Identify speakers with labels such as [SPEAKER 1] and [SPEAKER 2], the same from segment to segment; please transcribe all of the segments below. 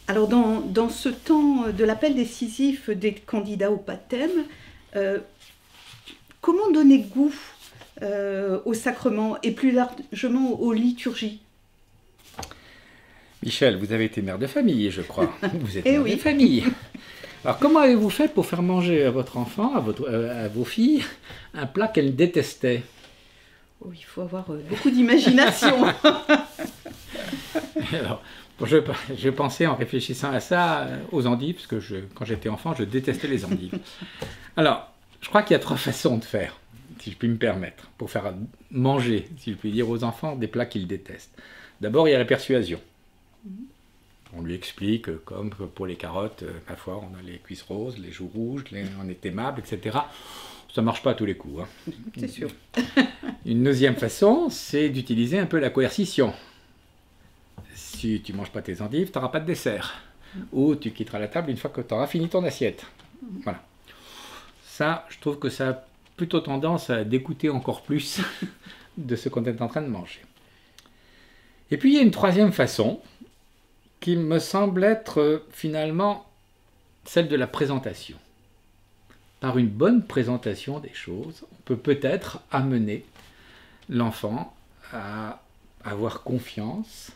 [SPEAKER 1] Alors, dans ce temps de l'appel décisif des candidats au baptême, euh, comment donner goût au sacrement et plus largement aux liturgies?
[SPEAKER 2] Michel, vous avez été mère de famille, je crois. Vous êtes
[SPEAKER 1] Eh
[SPEAKER 2] mère de
[SPEAKER 1] oui,
[SPEAKER 2] famille. Alors, comment avez-vous fait pour faire manger à votre enfant, à vos filles, un plat qu'elles détestaient?
[SPEAKER 1] oh, il faut avoir beaucoup d'imagination.
[SPEAKER 2] Alors, je pensais en réfléchissant à ça aux endives, parce que quand j'étais enfant, je détestais les endives. Alors, je crois qu'il y a trois façons de faire, si je puis me permettre, pour faire manger, si je puis dire, aux enfants des plats qu'ils détestent. D'abord, il y a la persuasion. On lui explique, comme pour les carottes, ma foi, on a les cuisses roses, les joues rouges, on est aimable, etc. Ça ne marche pas à tous les coups. Hein.
[SPEAKER 1] C'est sûr.
[SPEAKER 2] Une deuxième façon, c'est d'utiliser un peu la coercition. Si tu ne manges pas tes endives, tu n'auras pas de dessert. Ou tu quitteras la table une fois que tu auras fini ton assiette. Voilà. Ça, je trouve que ça a plutôt tendance à dégoûter encore plus de ce qu'on est en train de manger. Et puis, il y a une troisième façon qui me semble être finalement celle de la présentation. Par une bonne présentation des choses, on peut peut-être amener l'enfant à avoir confiance,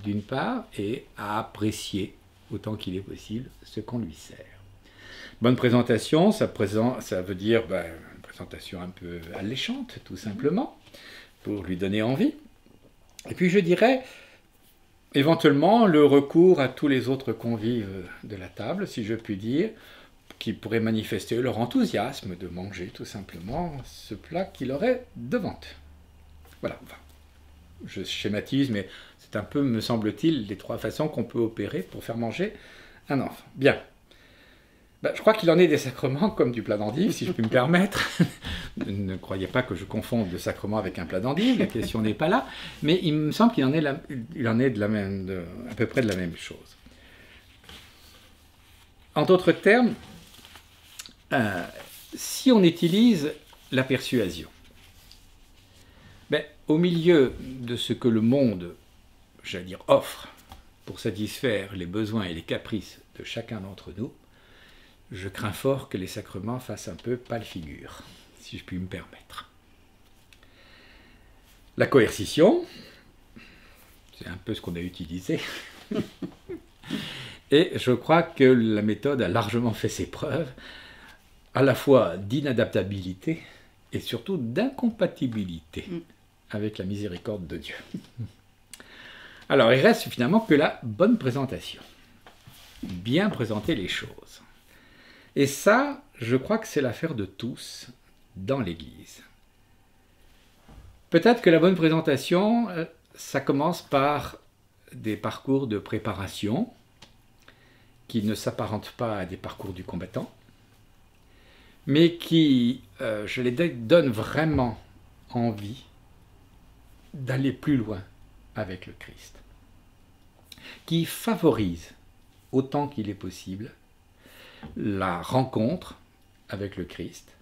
[SPEAKER 2] d'une part, et à apprécier, autant qu'il est possible, ce qu'on lui sert. Bonne présentation, ça veut dire une présentation un peu alléchante, tout simplement, pour lui donner envie. Et puis je dirais, éventuellement, le recours à tous les autres convives de la table, si je puis dire, qui pourraient manifester leur enthousiasme de manger tout simplement ce plat qu'il aurait devant eux. Voilà, enfin, je schématise, mais c'est un peu, me semble-t-il, les trois façons qu'on peut opérer pour faire manger un enfant. Bien. Je crois qu'il en est des sacrements comme du plat d'endive, si je puis me permettre. Ne croyez pas que je confonde le sacrement avec un plat d'endive, la question n'est pas là, mais il me semble qu'il en est, à peu près de la même chose. En d'autres termes, si on utilise la persuasion, au milieu de ce que le monde, j'allais dire, offre pour satisfaire les besoins et les caprices de chacun d'entre nous, je crains fort que les sacrements fassent un peu pâle figure, si je puis me permettre. La coercition, c'est un peu ce qu'on a utilisé, et je crois que la méthode a largement fait ses preuves, à la fois d'inadaptabilité et surtout d'incompatibilité avec la miséricorde de Dieu. Alors, il reste finalement que la bonne présentation. Bien présenter les choses. Et ça, je crois que c'est l'affaire de tous dans l'Église. Peut-être que la bonne présentation, ça commence par des parcours de préparation qui ne s'apparentent pas à des parcours du combattant, mais qui, je les donne vraiment envie d'aller plus loin avec le Christ, qui favorise autant qu'il est possible la rencontre avec le Christ,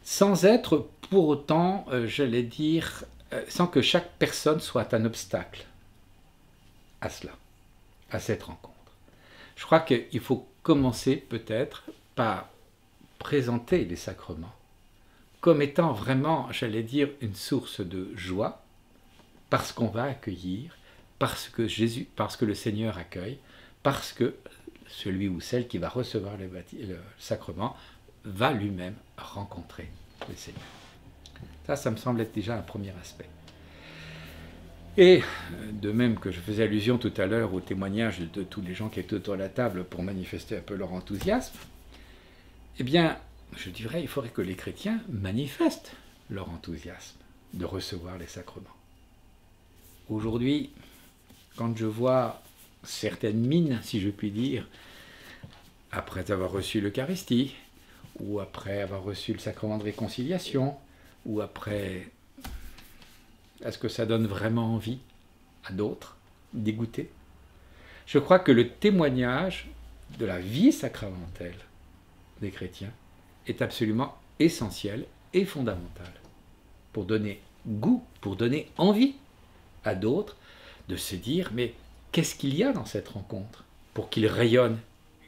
[SPEAKER 2] sans être pour autant, j'allais dire, sans que chaque personne soit un obstacle à cela, à cette rencontre. Je crois qu'il faut commencer peut-être par présenter les sacrements comme étant vraiment, j'allais dire, une source de joie, parce qu'on va accueillir, parce que le Seigneur accueille, parce que celui ou celle qui va recevoir le sacrement va lui-même rencontrer le Seigneur. Ça me semble être déjà un premier aspect. Et de même que je faisais allusion tout à l'heure au témoignage de tous les gens qui étaient autour de la table pour manifester un peu leur enthousiasme, eh bien, je dirais, il faudrait que les chrétiens manifestent leur enthousiasme de recevoir les sacrements. Aujourd'hui, quand je vois certaines mines, si je puis dire, après avoir reçu l'Eucharistie, ou après avoir reçu le sacrement de réconciliation, ou après... Est-ce que ça donne vraiment envie à d'autres d'y goûter? Je crois que le témoignage de la vie sacramentelle des chrétiens est absolument essentiel et fondamental pour donner goût, pour donner envie à d'autres de se dire, mais qu'est-ce qu'il y a dans cette rencontre? pour qu'ils rayonnent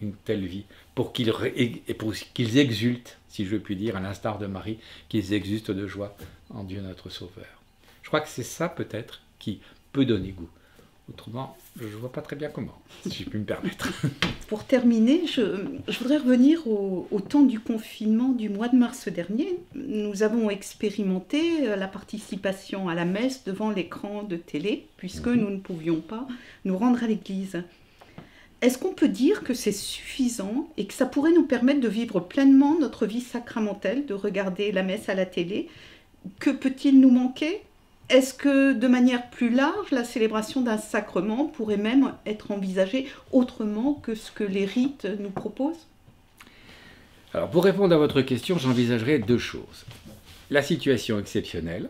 [SPEAKER 2] une telle vie, pour qu'ils exultent, si je puis dire, à l'instar de Marie, qu'ils exultent de joie en Dieu notre Sauveur. Je crois que c'est ça peut-être qui peut donner goût. Autrement, je ne vois pas très bien comment, si je puis me permettre.
[SPEAKER 1] Pour terminer, je voudrais revenir au temps du confinement du mois de mars dernier. Nous avons expérimenté la participation à la messe devant l'écran de télé, puisque nous ne pouvions pas nous rendre à l'église. Est-ce qu'on peut dire que c'est suffisant et que ça pourrait nous permettre de vivre pleinement notre vie sacramentelle, de regarder la messe à la télé? Que peut-il nous manquer? Est-ce que, de manière plus large, la célébration d'un sacrement pourrait même être envisagée autrement que ce que les rites nous proposent?
[SPEAKER 2] Alors, pour répondre à votre question, j'envisagerais deux choses. La situation exceptionnelle,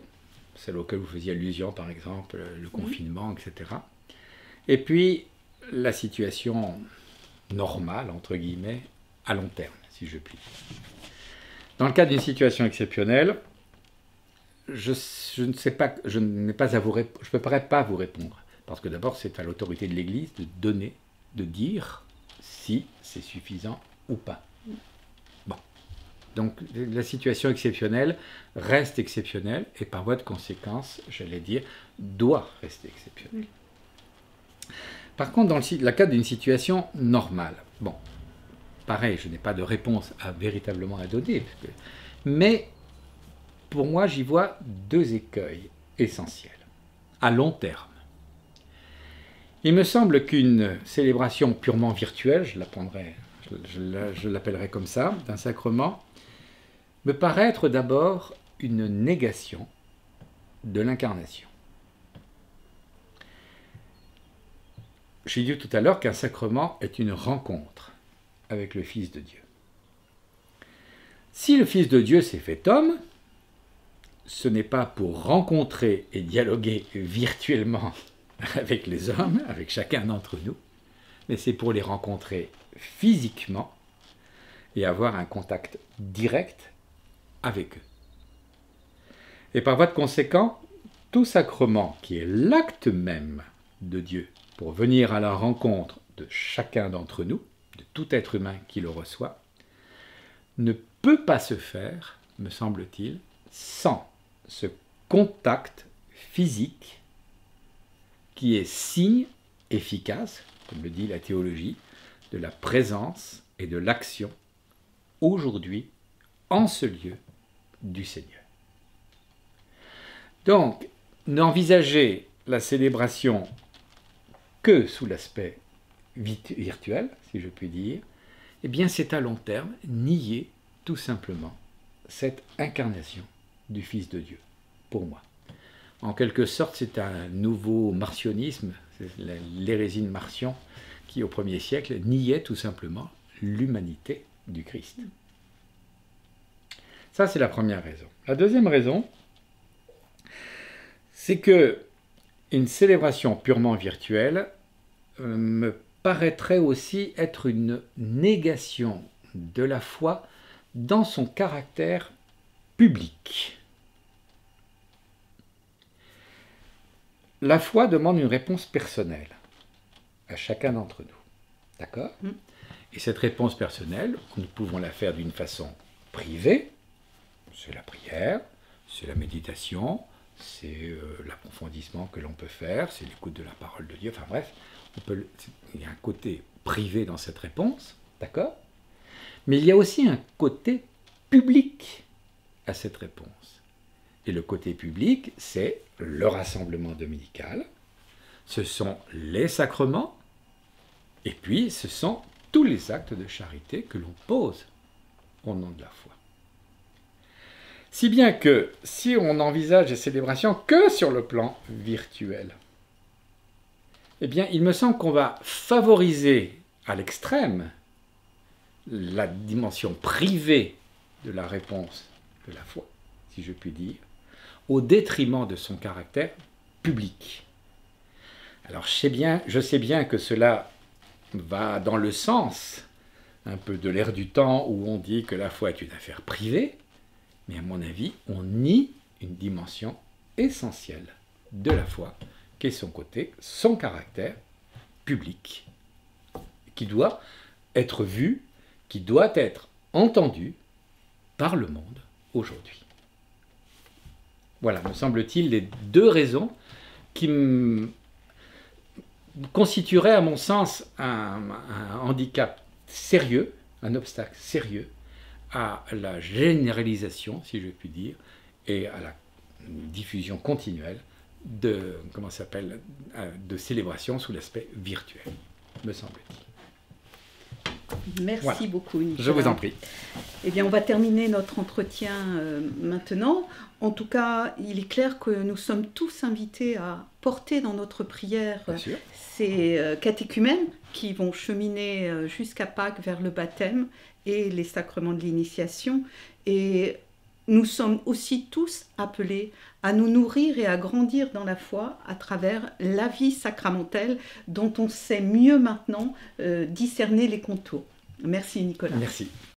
[SPEAKER 2] celle auquel vous faisiez allusion, par exemple, le confinement, etc. Et puis, la situation normale, entre guillemets, à long terme, si je puis dire. Dans le cas d'une situation exceptionnelle, je ne sais pas, je ne pourrais pas vous répondre. Parce que d'abord, c'est à l'autorité de l'Église de donner, de dire si c'est suffisant ou pas. Bon. Donc, la situation exceptionnelle reste exceptionnelle et par voie de conséquence, j'allais dire, doit rester exceptionnelle. Par contre, dans le cas d'une situation normale, bon, pareil, je n'ai pas de réponse véritablement à donner, mais pour moi, j'y vois deux écueils essentiels, à long terme. Il me semble qu'une célébration purement virtuelle, je l'appellerai comme ça, d'un sacrement, me paraît être d'abord une négation de l'incarnation. J'ai dit tout à l'heure qu'un sacrement est une rencontre avec le Fils de Dieu. Si le Fils de Dieu s'est fait homme, ce n'est pas pour rencontrer et dialoguer virtuellement avec les hommes, avec chacun d'entre nous, mais c'est pour les rencontrer physiquement et avoir un contact direct avec eux. Et par voie de conséquent, tout sacrement qui est l'acte même de Dieu pour venir à la rencontre de chacun d'entre nous, de tout être humain qui le reçoit, ne peut pas se faire, me semble-t-il, sans ce contact physique qui est signe efficace, comme le dit la théologie, de la présence et de l'action aujourd'hui en ce lieu du Seigneur. Donc, n'envisager la célébration que sous l'aspect virtuel, si je puis dire, eh bien c'est à long terme nier tout simplement cette incarnation du Fils de Dieu, pour moi. En quelque sorte, c'est un nouveau marcionisme, l'hérésie de Marcion, qui au 1er siècle niait tout simplement l'humanité du Christ. Ça, c'est la première raison. La deuxième raison, c'est que une célébration purement virtuelle me paraîtrait aussi être une négation de la foi dans son caractère public. La foi demande une réponse personnelle à chacun d'entre nous. D'accord ? Et cette réponse personnelle, nous pouvons la faire d'une façon privée. C'est la prière, c'est la méditation, c'est l'approfondissement que l'on peut faire, c'est l'écoute de la parole de Dieu. Enfin bref, il y a un côté privé dans cette réponse. D'accord ? Mais il y a aussi un côté public à cette réponse. Et le côté public, c'est le rassemblement dominical, ce sont les sacrements, et puis ce sont tous les actes de charité que l'on pose au nom de la foi. Si bien que si on envisage les célébrations que sur le plan virtuel, eh bien il me semble qu'on va favoriser à l'extrême la dimension privée de la réponse de la foi, si je puis dire, au détriment de son caractère public. Alors je sais bien que cela va dans le sens un peu de l'ère du temps où on dit que la foi est une affaire privée, mais à mon avis, on nie une dimension essentielle de la foi, qui est son côté, son caractère public, qui doit être vu, qui doit être entendu par le monde aujourd'hui. Voilà, me semble-t-il, les deux raisons qui constitueraient, à mon sens, un handicap sérieux, un obstacle sérieux à la généralisation, si je puis dire, et à la diffusion continuelle de célébrations sous l'aspect virtuel, me semble-t-il.
[SPEAKER 1] Merci voilà. Beaucoup, Nicolas.
[SPEAKER 2] Je vous en prie.
[SPEAKER 1] Eh bien, on va terminer notre entretien maintenant. En tout cas, il est clair que nous sommes tous invités à porter dans notre prière ces catéchumènes qui vont cheminer jusqu'à Pâques vers le baptême et les sacrements de l'initiation. Et nous sommes aussi tous appelés à nous nourrir et à grandir dans la foi à travers la vie sacramentelle dont on sait mieux maintenant discerner les contours. Merci Nicolas.
[SPEAKER 2] Merci.